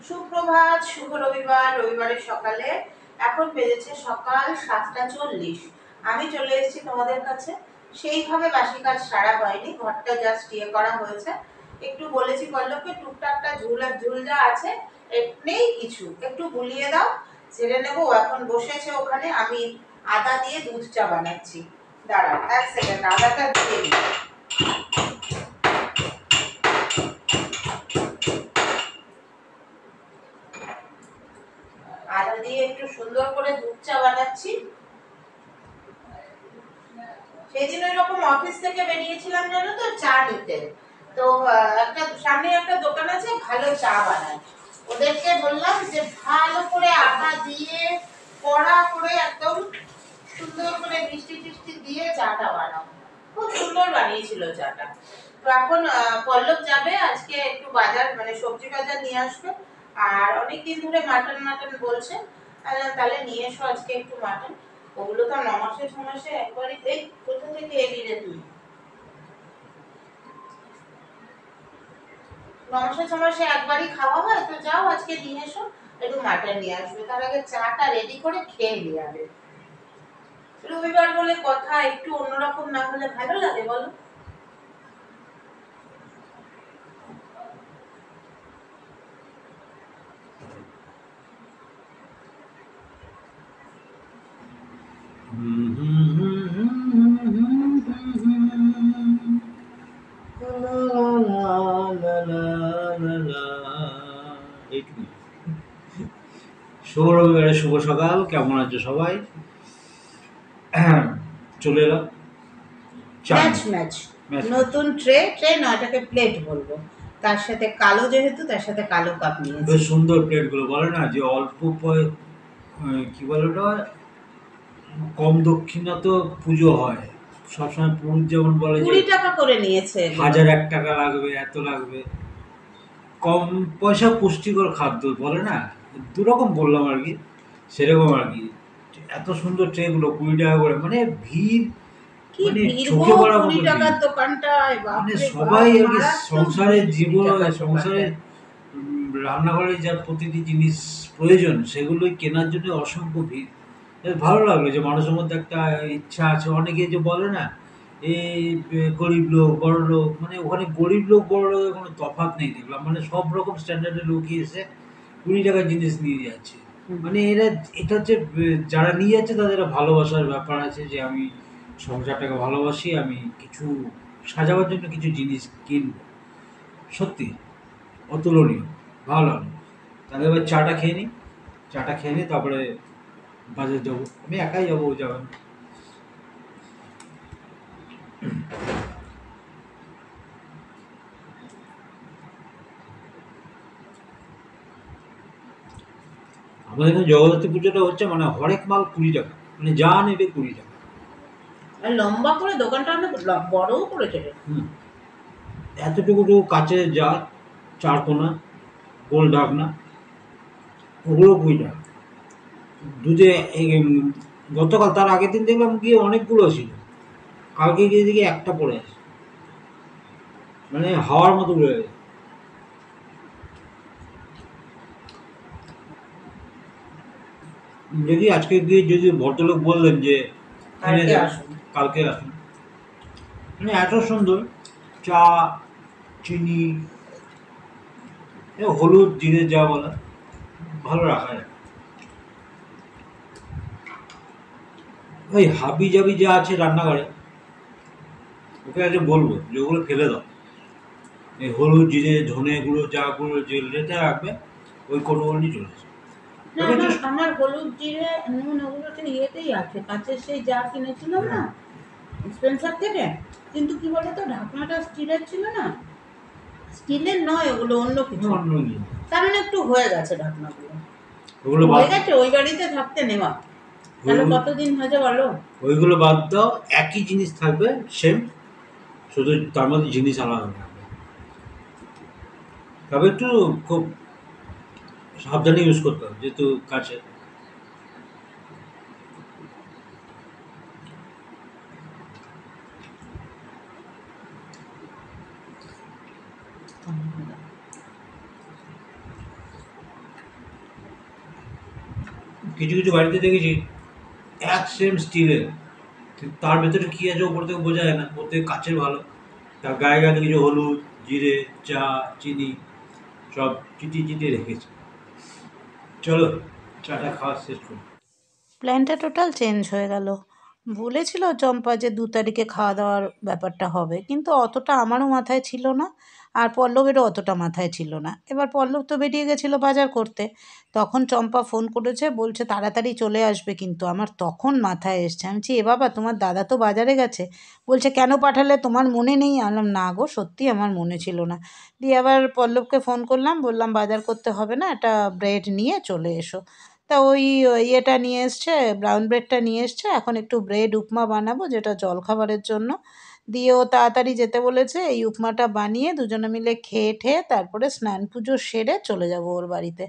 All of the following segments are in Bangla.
সুপ্রভাত, শুভ রবিবার। রবিবারের সকালে এখন বেজেছে সকাল 7:40। আমি চলে এসেছি তোমাদের কাছে। সেইভাবে বাসি কাজ সারা হয়নি, ঘরটা জাস্ট ইয়ে করা হয়েছে। একটু বলেছি পল্লবকে টুকটাকটা ঝুল যা আছে নেই কিছু, একটু গুলিয়ে দাও, ছেড়ে নেবো। এখন বসেছে ওখানে, আমি আদা দিয়ে দুধ চা বানাচ্ছি। দাঁড়াও 1 সেকেন্ড, আদাটা দিয়ে নিই। আদা দিয়ে একটু সুন্দর করে দুধ চা বানাচ্ছি। সেদিন ওই রকম অফিস থেকে বেরিয়েছিলাম জানো তো, চা নিতে। তো একটা সামনে একটা দোকান আছে, ভালো চা বানায়। ওদেরকে বললাম যে ভালো করে আটা দিয়ে কড়া করে একদম সুন্দর করে মিষ্টি টিষ্টি দিয়ে চাটা বানাও। খুব সুন্দর বানিয়েছিল চাটা। তো এখন পল্লব যাবে আজকে একটু বাজার, মানে সবজি বাজার নিয়ে আসবে। আর অনেকদিন ধরে মাটন মাটন বলছে, তাহলে নিয়ে এসো আজকে একটু মাটন। ওগুলো তো 9 মাসে 6 মাসে একবারই। এই কোথা থেকে এলি রে তুই? 9 মাসে 6 মাসে একবারই খাওয়া হয় তো। যাও আজকে নিয়ে এসো, একটু মাটন নিয়ে আসবে। তার আগে চাটা রেডি করে খেয়ে নিয়ে যাবে। রবিবার বলে কথা, একটু অন্যরকম না হলে ভালো লাগে বলো? শুভ রবিবারের শুভ সকাল। কেমন আছো সবাই? চলে এলাম ম্যাচ নতুন ট্রে নয়, এটাকে প্লেট বলবো। তার সাথে কালো, যেহেতু তার সাথে কালো কাপ নিয়েছি। বেশ সুন্দর প্লেটগুলো, বলে না যে অল্প কি বলে ওটা, কম দক্ষিণা তো পুজো হয় সবসময়। পুরুষ যেমন বলে যে 20 টাকা করে নিয়েছে। 1001 টাকা লাগবে, এত লাগবে। কম পয়সা পুষ্টিকর খাদ্য বলে না, দুরকম বললাম আর কি, সেরকম আর কি। এত সুন্দর ট্রেগুলো 20 টাকা করে, মানে ভিড়, কি মানে ভিড় গো চোখে পড়ার 20 মতো টাকার ভিড়। দোকানটায়, মানে বাপরে সবাই বাপ, আর কি মারাত্মক সংসারের ভিড় 20 জীবন, টাকার সংসারের দোকানটায়। রান্নাঘরে যা প্রতিটি জিনিস প্রয়োজন সেগুলোই কেনার জন্য অসংখ্য ভিড়। বেশ ভালো লাগলো যে মানুষের মধ্যে একটা ইচ্ছা আছে। অনেকে যে বলে না এই গরিব লোক বড় লোক, মানে ওখানে গরিব লোক বড় লোকের কোনো তফাৎ নেই দেখলাম। মানে সব রকম স্ট্যান্ডার্ডের লোকই এসে 20 টাকার জিনিস নিয়ে যাচ্ছে। মানে এটা হচ্ছে যারা নিয়ে যাচ্ছে তাদের একটা ভালোবাসার ব্যাপার আছে, যে আমি সংসারটাকে ভালোবাসি, আমি কিছু সাজাবার জন্য কিছু জিনিস কিনবো। সত্যি অতুলনীয়, ভালো লাগলো। তাহলে এবার চাটা খেয়ে নিই, চাটা খেয়ে নিই, তারপরে বাজার যাবো। আমি একাই যাবো, ও যাবেন। আমাদের এখানে জগদ্ধাত্রী পুজোটা হচ্ছে মানে হরেক মাল 20 টাকা, মানে যা নেবে 20 টাকা। আর লম্বা করে দোকানটা অনেক বড়ও করেছে রে। এতটুকু কাচের জার, চারকোনা, গোল ঢাকনা, ওগুলো 20 টাকা। দুধে গতকাল তার আগের দিন দেখলাম গিয়ে অনেকগুলো ছিল, কালকে গিয়ে দেখি একটা পড়ে আছে, মানে হাওয়ার মতো উড়ে গেছে। যদি আজকে গিয়ে যদি ভদ্রলোক বললেন যে কিনে কালকে দেবেন, আসুন। কালকে আসুন, মানে এত সুন্দর চা, চিনি, হলুদ জিরে যা বলে ভালো রাখা যায়। ওই হাবি জাবি যা আছে রান্নাঘরে, ওকে আজকে বলবো যে ওগুলো ফেলে দাও। এই হলুদ জিরে ধনে গুঁড়ো যা গুঁড়ো যে রেটে রাখবে, ওই কোটোগুলো নিয়ে চলে আসবে। না, আমার হলুদ জিরে নুন ওগুলো তো ইয়েতেই আছে, কাঁচের সেই যা কিনেছিলাম না স্পেন্সার থেকে। কিন্তু কি বলতো, ঢাকনাটা স্টিলের ছিল না, স্টিলের নয় ওগুলো, অন্য কিছু। কারণ একটু হয়ে গেছে ঢাকনাগুলো, ওগুলো হয়ে গেছে ওই বাড়িতে থাকতে নেওয়া। তাহলে কতদিন হয়েছে বলো? ওইগুলো বাদ দাও, একই জিনিস থাকবে সেম, শুধু তার মধ্যে জিনিস আলাদা থাকবে। তবে একটু খুব সাবধানে ইউজ করতে হবে, যেহেতু কাছে। কিছু কিছু বাড়িতে দেখেছি এক সেম স্টিলের, তার ভেতরে কী আছে ওপর থেকে বোঝা যায় না, ওর থেকে কাচের ভালো। তার গায়ে গায়ে কিছু হলুদ, জিরে, চা, চিনি সব চিটিয়ে চিটিয়ে রেখেছে। চলো চাটা খাওয়া শেষ করি। প্ল্যানটা টোটাল চেঞ্জ হয়ে গেল। বলেছিল চম্পা যে 2 তারিখে খাওয়া দাওয়ার ব্যাপারটা হবে, কিন্তু অতটা আমারও মাথায় ছিল না, আর পল্লবেরও অতটা মাথায় ছিল না। এবার পল্লব তো বেরিয়ে গেছিলো বাজার করতে, তখন চম্পা ফোন করেছে, বলছে তাড়াতাড়ি চলে আসবে। কিন্তু আমার তখন মাথায় এসছে, আমি বলছি এ বাবা তোমার দাদা তো বাজারে গেছে। বলছে কেন পাঠালে, তোমার মনে নেই? আনলাম না গো, সত্যি আমার মনে ছিল না। দিয়ে আবার পল্লবকে ফোন করলাম, বললাম বাজার করতে হবে না, একটা ব্রেড নিয়ে চলে এসো। তা ওই ইয়েটা নিয়ে এসছে, ব্রাউন ব্রেডটা নিয়ে এসছে। এখন একটু ব্রেড উপমা বানাবো, যেটা জলখাবারের জন্য। দিয়ে ও তাড়াতাড়ি যেতে বলেছে, এই উপমাটা বানিয়ে দুজনে মিলে খেয়ে ঠেয়ে তারপরে স্নান পুজো সেরে চলে যাব ওর বাড়িতে।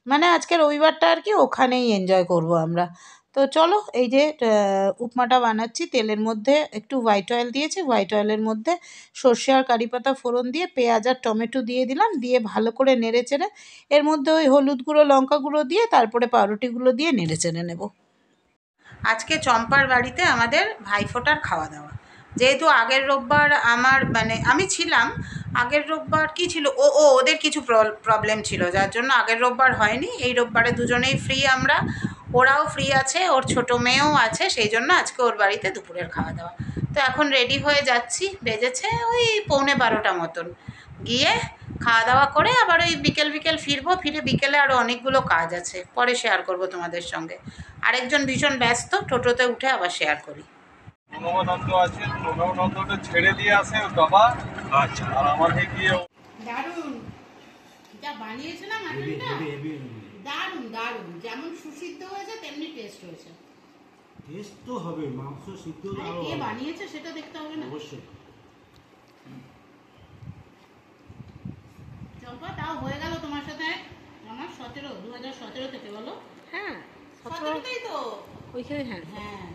মানে আজকে রবিবারটা আর কি ওখানেই এনজয় করব আমরা। তো চলো, এই যে উপমাটা বানাচ্ছি, তেলের মধ্যে একটু হোয়াইট অয়েল দিয়েছি, হোয়াইট অয়েলের মধ্যে সর্ষে আর কারি পাতা ফোড়ন দিয়ে পেঁয়াজ আর টমেটো দিয়ে দিলাম, দিয়ে ভালো করে নেড়ে চেড়ে এর মধ্যে ওই হলুদ গুঁড়ো লঙ্কা গুঁড়ো দিয়ে তারপরে পাউরুটিগুলো দিয়ে নেড়ে চেড়ে নেব। আজকে চম্পার বাড়িতে আমাদের ভাইফোঁটার খাওয়া দাওয়া। যেহেতু আগের রোববার আমার মানে আমি ছিলাম, আগের রোববার কি ছিল, ওদের কিছু প্রবলেম ছিল, যার জন্য আগের রোববার হয়নি। এই রোববারে দুজনেই ফ্রি আমরা, ওরাও ফ্রি আছে, ওর ছোটো মেয়েও আছে, সেই জন্য আজকে ওর বাড়িতে দুপুরের খাওয়া দাওয়া। তো এখন রেডি হয়ে যাচ্ছি, বেজেছে ওই 11:15 মতন। গিয়ে খাওয়া দাওয়া করে আবার ওই বিকেল ফিরবো, ফিরে বিকেলে আরও অনেকগুলো কাজ আছে, পরে শেয়ার করব তোমাদের সঙ্গে। আরেকজন ভীষণ ব্যস্ত, টোটোতে উঠে আবার শেয়ার করি। প্রণবানন্দ আছে, প্রণবানন্দটা ছেড়ে দিয়ে আসে ওর বাবা। আচ্ছা, আর আমাকে গিয়ে দারুণ যা বানিয়েছে না মাটনটা, দারুণ দারুণ, যেমন সুসিদ্ধ হয়েছে তেমনি টেস্ট হয়েছে। টেস্ট তো হবে, মাংস সিদ্ধ কে বানিয়েছে সেটা দেখতে হবে না অবশ্যই। চম্পা, তাও হয়ে গেল তোমার সাথে আমার 2017 থেকে, বলো? হ্যাঁ 17তেই তো ওইখানে। হ্যাঁ হ্যাঁ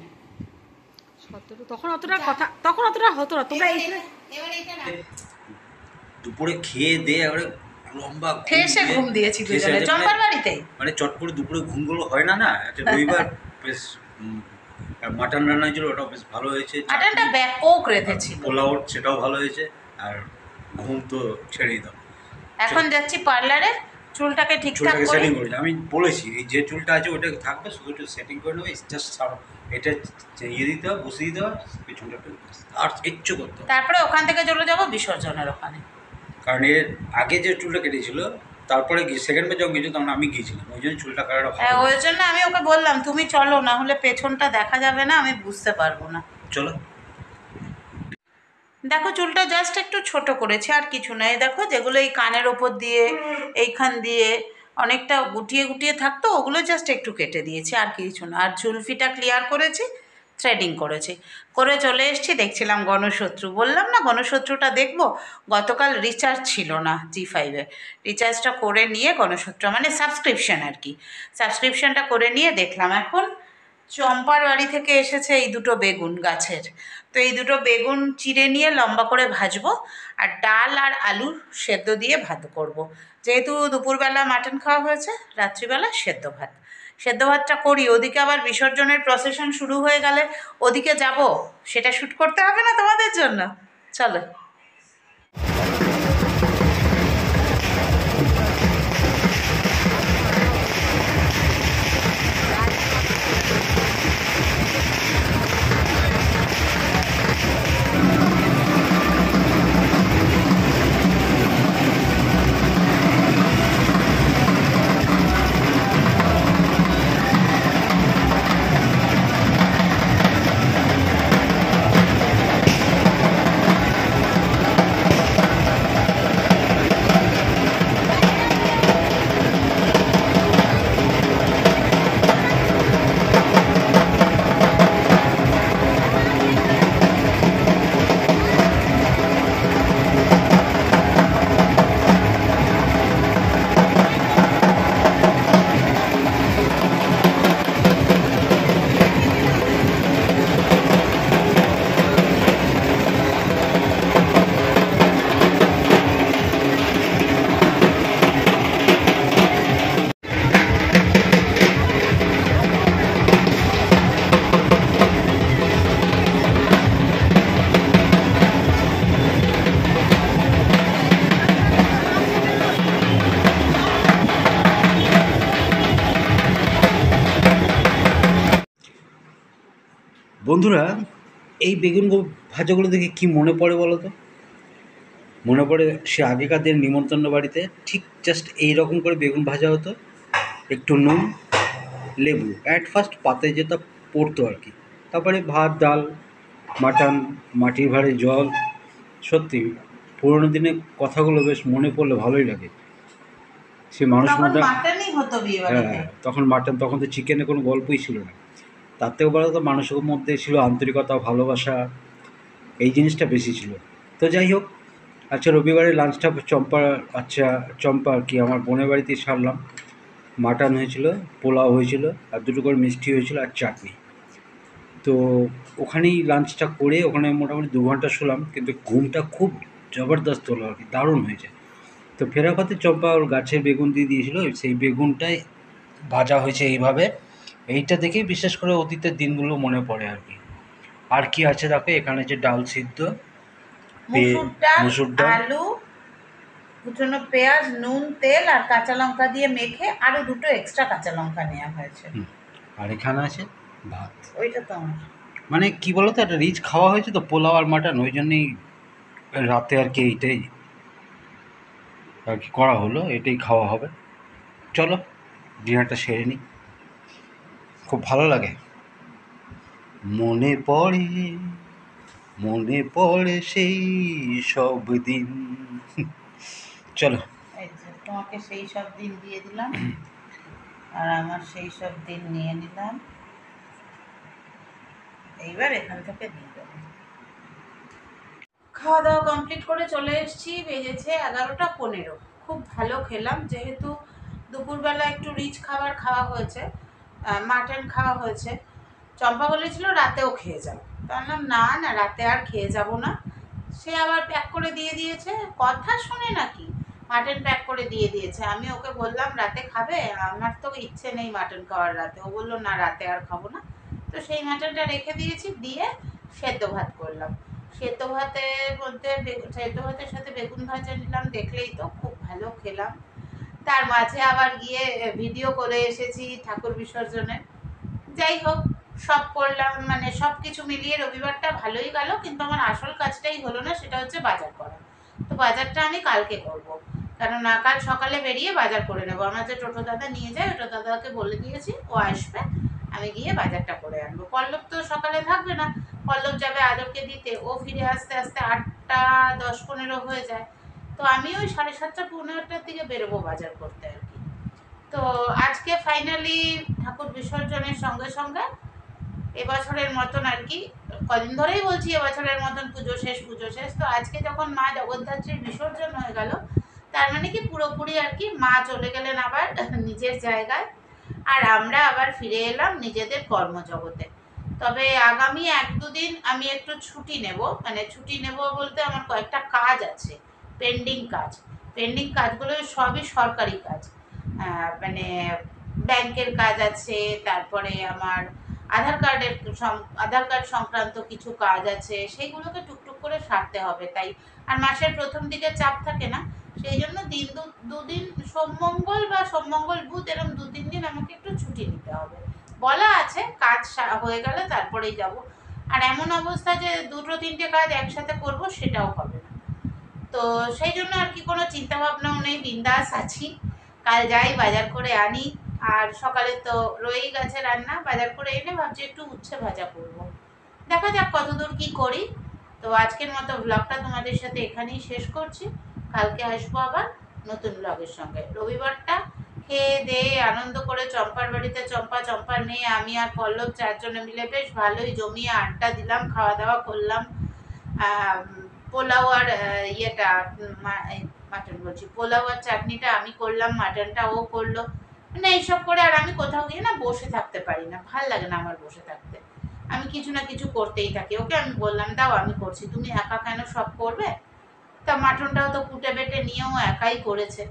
17, তখন অতটা কথা, তখন অতটা হতো না। তোমরা এবার এটা না দুপুরে খেয়ে দিয়ে এবারে লম্বা ঠেসে ঘুম দিয়েছি দুজনে চম্পার বাড়িতে। মানে চট করে দুপুরে ঘুমগুলো হয় না না, একটা রবিবার বেশ। মাটন রান্না ছিল, ওটাও বেশ ভালো হয়েছে। মাটনটা ব্যাপক রেঁধেছিল, পোলাও সেটাও ভালো হয়েছে। আর ঘুম তো ছেড়েই দাও। এখন যাচ্ছি পার্লারে, চুলটাকে ঠিকঠাক চুলটাকে করে। সেটিং করেছি, আমি বলেছি এই যে চুলটা আছে ওটাকে থাকবে, শুধু একটু সেটিং করে নেবে, জাস্ট এটা ইয়ে দিতে হবে, বসিয়ে দিতে হবে, পেছনটা আর কিচ্ছু করতে হবে। তারপরে ওখান থেকে চলে যাবো বিসর্জনের ওখানে, কারণ এর আগে যে চুলটা কেটেছিল, তারপরে সেকেন্ড বার যখন গিয়েছিল তখন আমি গিয়েছিলাম, ওই জন্য চুলটা কাটাটা হ্যাঁ, ওই জন্য আমি ওকে বললাম তুমি চলো, না হলে পেছনটা দেখা যাবে না, আমি বুঝতে পারবো না। চলো। দেখো চুলটা জাস্ট একটু ছোট করেছি, আর কিছু না। এই দেখো যেগুলো এই কানের ওপর দিয়ে এইখান দিয়ে অনেকটা গুটিয়ে গুটিয়ে থাকতো, ওগুলো জাস্ট একটু কেটে দিয়েছি, আর কিছু না। আর ঝুলফিটা ক্লিয়ার করেছি, থ্রেডিং করেছি, করে চলে এসেছি। দেখছিলাম গণশত্রু, বললাম না গণশত্রুটা দেখবো। গতকাল রিচার্জ ছিল না জি5-এ, রিচার্জটা করে নিয়ে গণশত্রু মানে সাবস্ক্রিপশান আর কি, সাবস্ক্রিপশানটা করে নিয়ে দেখলাম। এখন চম্পার বাড়ি থেকে এসেছে এই দুটো বেগুন গাছের, তো এই দুটো বেগুন চিড়ে নিয়ে লম্বা করে ভাজবো, আর ডাল আর আলুর সেদ্ধ দিয়ে ভাত করব। যেহেতু দুপুরবেলা মাটন খাওয়া হয়েছে, রাত্রিবেলা সেদ্ধ ভাত, সেদ্ধ ভাতটা করি। ওদিকে আবার বিসর্জনের প্রসেশন শুরু হয়ে গেলে ওদিকে যাব, সেটা শ্যুট করতে হবে না তোমাদের জন্য। চলো। বন্ধুরা, এই বেগুন ভাজাগুলো দেখে কি মনে পড়ে বলো তো? মনে পড়ে সে আগেকার দিন নিমন্ত্রণ বাড়িতে ঠিক জাস্ট এই রকম করে বেগুন ভাজা হতো, একটু নুন, লেবু, অ্যাট ফার্স্ট পাতে যেটা পড়তো আর কি, তারপরে ভাত, ডাল, মাটন, মাটির ভাঁড়ে জল। সত্যি পুরোনো দিনের কথাগুলো বেশ মনে পড়লে ভালোই লাগে। সে মানুষ তখন মধ্যে, মাটনই হতো বিয়ে হ্যাঁ, বাড়িতে। তখন মাটন, তখন তো চিকেনের কোনো গল্পই ছিল না। তার থেকেও বড় তো মানুষের মধ্যে ছিল আন্তরিকতা, ভালোবাসা, এই জিনিসটা বেশি ছিল। তো যাই হোক, আচ্ছা রবিবারে লাঞ্চটা চম্পা আর কি আমার বোনের বাড়িতেই সারলাম। মাটন হয়েছিল, পোলাও হয়েছিল, আর দুটো করে মিষ্টি হয়েছিল, আর চাটনি। তো ওখানেই লাঞ্চটা করে ওখানে মোটামুটি 2 ঘন্টা শুলাম, কিন্তু ঘুমটা খুব জবরদস্ত হলো আর কি, দারুণ হয়েছে। তো ফেরার পথে চম্পা ওর গাছের বেগুন দিয়ে দিয়েছিল, সেই বেগুনটাই ভাজা হয়েছে এইভাবে। এইটা দেখেই বিশেষ করে অতীতের দিনগুলো মনে পড়ে আর কি। আর কি আছে দেখো, এখানে যে ডাল সিদ্ধ, মুসুর ডাল, ডাল, আলু, কুচনো পেঁয়াজ, নুন, তেল আর কাঁচা লঙ্কা দিয়ে মেখে আরো 2টো এক্সট্রা কাঁচা লঙ্কা নেওয়া হয়েছে। আর এখানে আছে ভাত। ওইটা তো আমার মানে কি বলতো, একটা রিচ খাওয়া হয়েছে তো, পোলাও আর মাটন, ওই জন্যই রাতে আর কি এইটাই আর কি করা হলো, এটাই খাওয়া হবে। চলো ডিনারটা সেরে নিই। খুব ভালো লাগে, মনে পড়ে, মনে পড়ে সেই সব দিন। চলো, এই যে তোমাকে সেই সব দিন দিয়ে দিলাম, আর আমার সেই সব দিন নিয়ে নিলাম। এইবার এখান থেকে দিয়ে দেবো। খাওয়া দাওয়া কমপ্লিট করে চলে এসেছি, বেজেছে 11টা 15। খুব ভালো খেলাম, যেহেতু দুপুরবেলা একটু রিচ খাবার খাওয়া হয়েছে, মাটন খাওয়া হয়েছে। চম্পা বলেছিল রাতেও খেয়ে যাও, বললাম না না, রাতে আর খেয়ে যাব না। সে আবার প্যাক করে দিয়ে দিয়েছে, কথা শোনে নাকি, মাটন প্যাক করে দিয়ে দিয়েছে। আমি ওকে বললাম রাতে খাবে, আমার তো ইচ্ছে নেই মাটন খাওয়ার রাতে। ও বললো না, রাতে আর খাবো না। তো সেই মাটনটা রেখে দিয়েছি, দিয়ে সেদ্ধ ভাত করলাম। সেদ্ধ ভাতের সাথে বেগুন ভাজা নিলাম, দেখলেই তো খুব ভালো খেলাম। তার মাঝে আবার গিয়ে ভিডিও করে এসেছি ঠাকুর বিসর্জনের। যাই হোক, সব করলাম, মানে সব কিছু মিলিয়ে রবিবারটা ভালোই গেল, কিন্তু আমার আসল কাজটাই হলো না, সেটা হচ্ছে বাজার করা। তো বাজারটা আমি কালকে করব, কারণ কাল সকালে বেরিয়ে বাজার করে নেবো। আমার যে টোটো দাদা নিয়ে যায়, ওই টোটো দাদাকে বলে দিয়েছি, ও আসবে, আমি গিয়ে বাজারটা করে আনবো। পল্লব তো সকালে থাকবে না, পল্লব যাবে আদরকে দিতে, ও ফিরে আসতে আসতে 8টা 10-15 হয়ে যায়। তো আমি ওই 7:30-8টার দিকে বেরোবো বাজার করতে আর কি। তো আজকে ফাইনালি ঠাকুর বিসর্জনের সঙ্গে সঙ্গে এবছরের মতন আর কি, কদিন ধরেই বলছি এবছরের মতন পুজো শেষ, পুজো শেষ। তো আজকে যখন মা জগদ্ধাত্রীর বিসর্জন হয়ে গেল, তার মানে কি পুরোপুরি আর কি মা চলে গেলেন আবার নিজের জায়গায়, আর আমরা আবার ফিরে এলাম নিজেদের কর্মজগতে। তবে আগামী 1-2 দিন আমি একটু ছুটি নেব, মানে ছুটি নেব বলতে আমার কয়েকটা কাজ আছে, পেন্ডিং কাজগুলো সবই সরকারি কাজ। মানে ব্যাংকের কাজ আছে, তারপরে আমার আধার কার্ড সংক্রান্ত কিছু কাজ আছে, সেইগুলোকে টুকটুক করে সারতে হবে। তাই আর মাসের প্রথম দিকে চাপ থাকে না, সেই জন্য দুদিন সোম মঙ্গল বুধ এরকম 2-3 দিন আমাকে একটু ছুটি নিতে হবে। বলা আছে কাজ হয়ে গেলে তারপরেই যাব। আর এমন অবস্থা যে 2-3টে কাজ একসাথে করব, সেটাও হবে না। তো সেই জন্য আর কি কোনো চিন্তা ভাবনাও নেই, বিন্দাস আছি। কাল যাই বাজার করে আনি, আর সকালে তো রয়েই গেছে রান্না, বাজার করে এনে ভাবছি একটু উচ্ছে ভাজা করব। দেখা যাক কতদূর কি করি। তো আজকের মতো ব্লগটা তোমাদের সাথে এখানেই শেষ করছি। কালকে আসবো আবার নতুন ব্লগের সঙ্গে। রবিবারটা খেয়ে দেয়ে আনন্দ করে চম্পার বাড়িতে, চম্পার মেয়ে, আমি আর পল্লব 4জনে মিলে বেশ ভালোই জমিয়ে আড্ডা দিলাম, খাওয়া দাওয়া করলাম। পোলাও আর মাটন বলছি, পোলাও আর চাটনিটা আমি করলাম, মাটনটা ও করলো। মানে এইসব করে আর আমি কোথাও গিয়ে না বসে থাকতে পারি না, ভাল লাগে না আমার বসে থাকতে। আমি কিছু না কিছু করতেই থাকি। ওকে আমি বললাম দাও আমি করছি, তুমি একা কেন সব করবে। তা মাটনটাও তো কুটে বেটে নিয়েও একাই করেছে।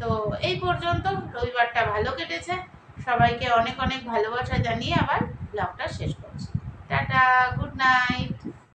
তো এই পর্যন্ত রবিবারটা ভালো কেটেছে। সবাইকে অনেক অনেক ভালোবাসা জানিয়ে আবার ব্লগটা শেষ করছি। Tata, good night.